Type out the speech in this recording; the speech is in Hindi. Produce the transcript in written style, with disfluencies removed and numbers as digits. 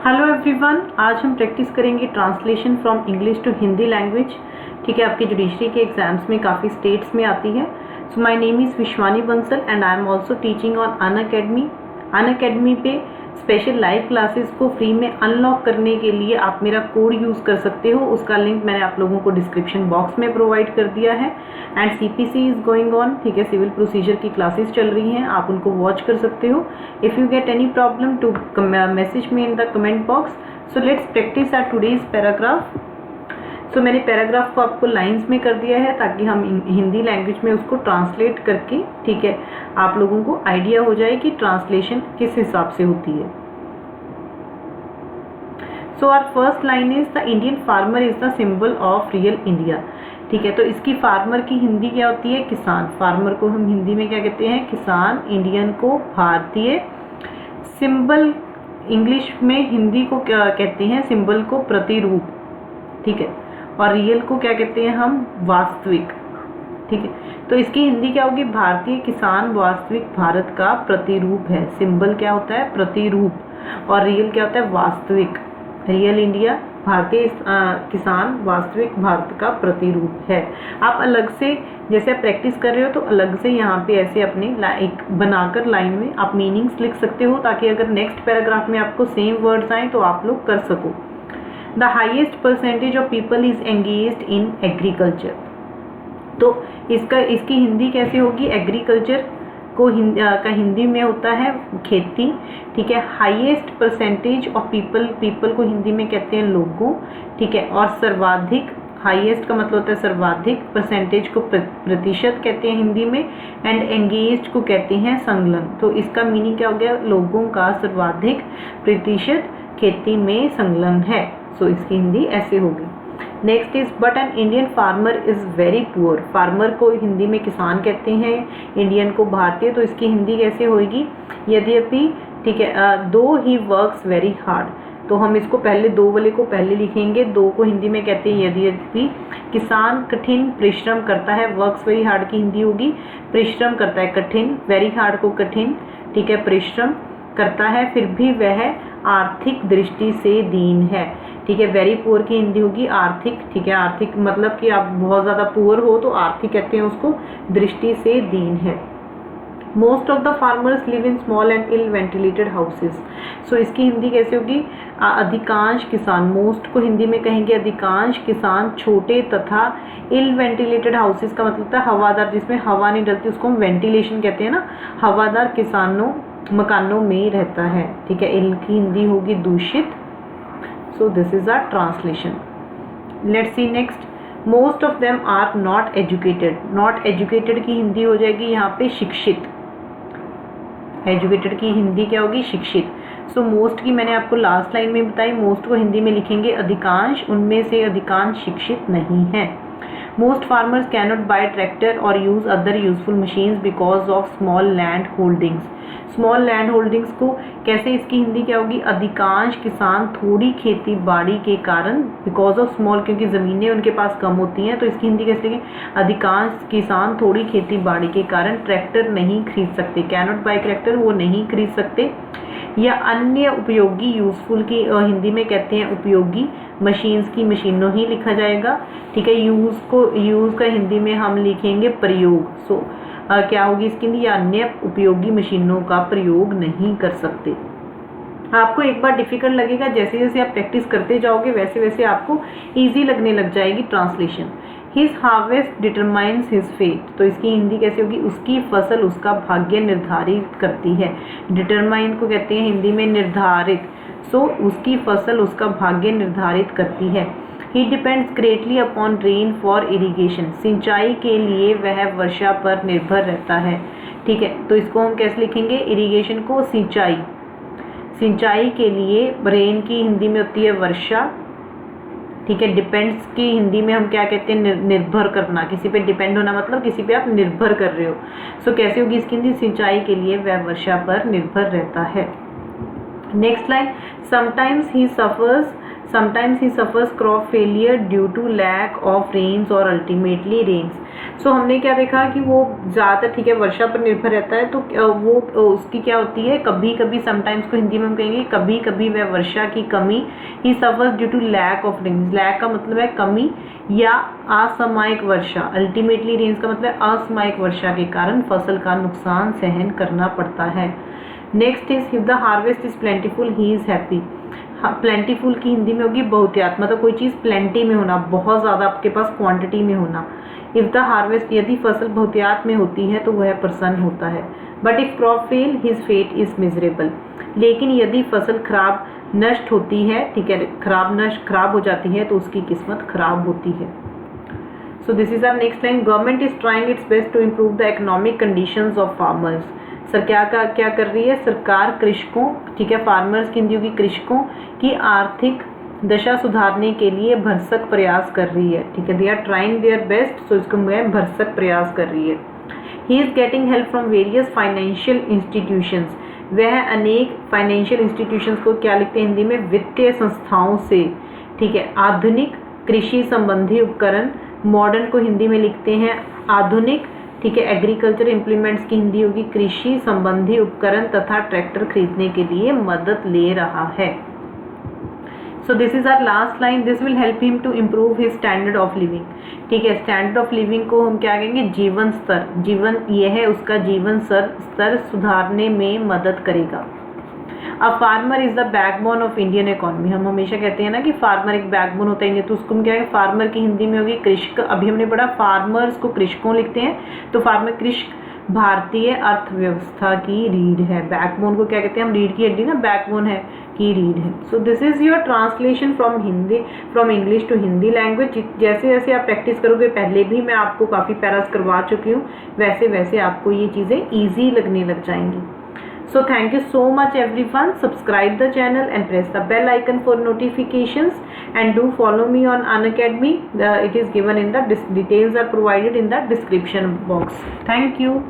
हेलो एवरीवन, आज हम प्रैक्टिस करेंगे translation from English to Hindi language. ठीक है, आपके जुडिशरी के एग्जाम्स में काफ़ी स्टेट्स में आती है। So my name is Vishwani Bansal and I am also teaching on Unacademy पे स्पेशल लाइव क्लासेस को फ्री में अनलॉक करने के लिए आप मेरा कोड यूज़ कर सकते हो। उसका लिंक मैंने आप लोगों को डिस्क्रिप्शन बॉक्स में प्रोवाइड कर दिया है। And CPC is going on. ठीक है, सिविल प्रोसीजर की क्लासेस चल रही हैं, आप उनको वॉच कर सकते हो। If you get any problem to message me in the comment box. So let's practice our today's paragraph. So मैंने पैराग्राफ को आपको लाइंस में कर दिया है ताकि हम हिंदी लैंग्वेज में उसको ट्रांसलेट करके, ठीक है, आप लोगों को आइडिया हो जाए कि ट्रांसलेशन किस हिसाब से होती है। So our first line is the Indian farmer is the symbol of real India. ठीक है, तो इसकी फार्मर की हिंदी क्या होती है? किसान। फार्मर को हम हिंदी में क्या कहते हैं? किसान। इंडियन को भारतीय। सिंबल इंग्लिश में हिंदी को क्या कहते हैं? सिंबल को प्रतिरूप। ठीक है, और रियल को क्या कहते हैं हम? वास्तविक। ठीक है, तो इसकी हिंदी क्या होगी? भारतीय किसान वास्तविक भारत का प्रतिरूप है। सिंबल क्या होता है? प्रतिरूप। और रियल क्या होता है? वास्तविक। रियल इंडिया, भारतीय किसान वास्तविक भारत का प्रतिरूप है। आप अलग से जैसे आप प्रैक्टिस कर रहे हो तो अलग से यहाँ पे ऐसे अपने एक बनाकर लाइन में आप मीनिंग्स लिख सकते हो ताकि अगर नेक्स्ट पैराग्राफ में आपको सेम वर्ड्स आए तो आप लोग कर सको। The highest percentage of people is engaged in agriculture. तो इसकी हिंदी कैसे होगी? एग्रीकल्चर को हिंदी में होता है खेती। ठीक है, हाईएस्ट परसेंटेज ऑफ पीपल को हिंदी में कहते हैं लोगों। ठीक है, और सर्वाधिक, हाईएस्ट का मतलब होता है सर्वाधिक, परसेंटेज को प्रतिशत कहते हैं हिंदी में, एंड एंगेज्ड को कहते हैं संलग्न। तो इसका मीनिंग क्या हो गया? लोगों का सर्वाधिक प्रतिशत खेती में संलग्न है। सो इसकी हिंदी ऐसे होगी। Next is but an Indian farmer is very poor. Farmer को हिंदी में किसान कहते हैं, इंडियन को भारतीय। तो इसकी हिंदी कैसे होगी? यद्यपि, ठीक है, दो ही वर्क्स वेरी हार्ड। तो हम इसको पहले दो वाले को पहले लिखेंगे। दो को हिंदी में कहते हैं यद्यपि किसान कठिन परिश्रम करता है। वर्क्स वेरी हार्ड की हिंदी होगी परिश्रम करता है, कठिन। वेरी हार्ड को कठिन, ठीक है, परिश्रम करता है, फिर भी वह आर्थिक दृष्टि से दीन है। ठीक है, वेरी पुअर की हिंदी होगी आर्थिक। ठीक है, आर्थिक मतलब कि आप बहुत ज़्यादा पुअर हो तो आर्थिक कहते हैं उसको, दृष्टि से दीन है। Most of the farmers live in small and ill ventilated houses. So इसकी हिंदी कैसे होगी? अधिकांश किसान, मोस्ट को हिंदी में कहेंगे अधिकांश किसान छोटे तथा इल वेंटिलेटेड हाउसेस का मतलब होता है हवादार, जिसमें हवा नहीं डलती, उसको हम वेंटिलेशन कहते हैं ना। हवादार मकानों में रहता है। ठीक है, इल की हिंदी होगी दूषित। So this is our translation. Let's see next. Most of them are not educated. Not educated की हिंदी हो जाएगी यहाँ पे शिक्षित। एजुकेटेड की हिंदी क्या होगी? शिक्षित। सो मोस्ट की मैंने आपको लास्ट लाइन में बताई। मोस्ट को हिंदी में लिखेंगे अधिकांश, उनमें से अधिकांश शिक्षित नहीं है। Most farmers cannot buy tractor और use other useful machines because of small land holdings. Small land holdings को कैसे, इसकी हिंदी क्या होगी? अधिकांश किसान थोड़ी खेती बाड़ी के कारण, बिकॉज ऑफ स्मॉल, क्योंकि ज़मीनें उनके पास कम होती हैं, तो इसकी हिंदी कैसे लिखें? अधिकांश किसान थोड़ी खेती बाड़ी के कारण ट्रैक्टर नहीं खरीद सकते। कैनॉट बाय ट्रैक्टर, वो नहीं खरीद सकते। या अन्य उपयोगी, यूजफुल की हिंदी में कहते हैं उपयोगी मशीन्स की मशीनों ही लिखा जाएगा। ठीक है, यूज़ का हिंदी में हम लिखेंगे प्रयोग। सो क्या होगी इसकी हिंदी? या अन्य उपयोगी मशीनों का प्रयोग नहीं कर सकते। आपको एक बार डिफिकल्ट लगेगा, जैसे जैसे आप प्रैक्टिस करते जाओगे वैसे वैसे आपको इजी लगने लग जाएगी translation. His harvest determines his fate. तो इसकी हिंदी कैसे होगी? उसकी फसल उसका भाग्य निर्धारित करती है। डिटरमाइन को कहते हैं हिंदी में निर्धारित। सो उसकी फसल उसका भाग्य निर्धारित करती है। He depends greatly upon rain for irrigation. सिंचाई के लिए वह वर्षा पर निर्भर रहता है। ठीक है, तो इसको हम कैसे लिखेंगे? इरीगेशन को सिंचाई। सिंचाई के लिए रेन की हिंदी में होती है वर्षा। ठीक है, डिपेंड्स की हिंदी में हम क्या कहते हैं? निर्भर करना। किसी पे डिपेंड होना मतलब किसी पे आप निर्भर कर रहे हो। सो कैसे होगी इसकी हिंदी? सिंचाई के लिए वह वर्षा पर निर्भर रहता है। Next line, sometimes he suffers sometimes he suffers crop failure due to lack of rains और अल्टीमेटली रेन्स। सो हमने क्या देखा कि वो ज़्यादातर ठीक है वर्षा पर निर्भर रहता है, तो वो उसकी क्या होती है, कभी कभी समटाइम्स को हिंदी में हम कहेंगे कभी कभी वह वर्षा की कमी, he suffers due to lack of rains, lack का मतलब है कमी या असामयिक वर्षा, अल्टीमेटली रेन्स का मतलब असामयिक वर्षा के कारण फसल का नुकसान सहन करना पड़ता है। Next is if the harvest is plentiful he is happy. Plentiful की हिंदी में होगी बहुतायत, मतलब कोई चीज़ प्लेंटी में होना, बहुत ज़्यादा आपके पास क्वांटिटी में होना। इफ द हार्वेस्ट, यदि फसल बहुतायत में होती है तो वह प्रसन्न होता है। But if crop fail his fate is miserable, लेकिन यदि फसल खराब नष्ट होती है, ठीक है, खराब हो जाती है तो उसकी किस्मत खराब होती है। So this is our next line, government is trying its best to improve the economic conditions of farmers. सर क्या कर रही है सरकार, कृषकों, ठीक है, फार्मर्स की हिंदी होगी कृषकों की आर्थिक दशा सुधारने के लिए भरसक प्रयास कर रही है, ठीक है, they are trying their best, so इसको मैं भरसक प्रयास कर रही है। He is getting help from various financial institutions, वह अनेक फाइनेंशियल इंस्टीट्यूशंस को क्या लिखते हैं हिंदी में, वित्तीय संस्थाओं से, ठीक है, आधुनिक कृषि संबंधी उपकरण, मॉडर्न को हिंदी में लिखते हैं आधुनिक, ठीक है, एग्रीकल्चर इम्प्लीमेंट्स की हिंदी होगी कृषि संबंधी उपकरण तथा ट्रैक्टर खरीदने के लिए मदद ले रहा है। So this is our last line, this will help him to improve his standard of living, ठीक है, स्टैंडर्ड ऑफ लिविंग को हम क्या कहेंगे, जीवन स्तर, जीवन यह है उसका जीवन स्तर सुधारने में मदद करेगा। A farmer is the backbone of Indian economy, हम हमेशा कहते हैं ना कि फार्मर एक बैकबोन होता है इंडिया, तो उसको हम क्या है, फार्मर की हिंदी में होगी कृषक। अभी हमने पढ़ा फार्मर्स को कृषकों लिखते हैं, तो फार्मर कृषक भारतीय अर्थव्यवस्था की रीढ़ है। बैकबोन को क्या कहते हैं हम, रीढ़ की हड्डी ना, बैकबोन है की रीढ़ है। So this is your translation from English to Hindi language. जैसे जैसे आप प्रैक्टिस करोगे, पहले भी मैं आपको काफ़ी पैरास करवा चुकी हूँ, वैसे वैसे आपको ये चीज़ें ईजी लगने लग जाएंगी। So thank you so much everyone. Subscribe the channel and press the bell icon for notifications, and do follow me on Unacademy. It is given in the details are provided in the description box. Thank you.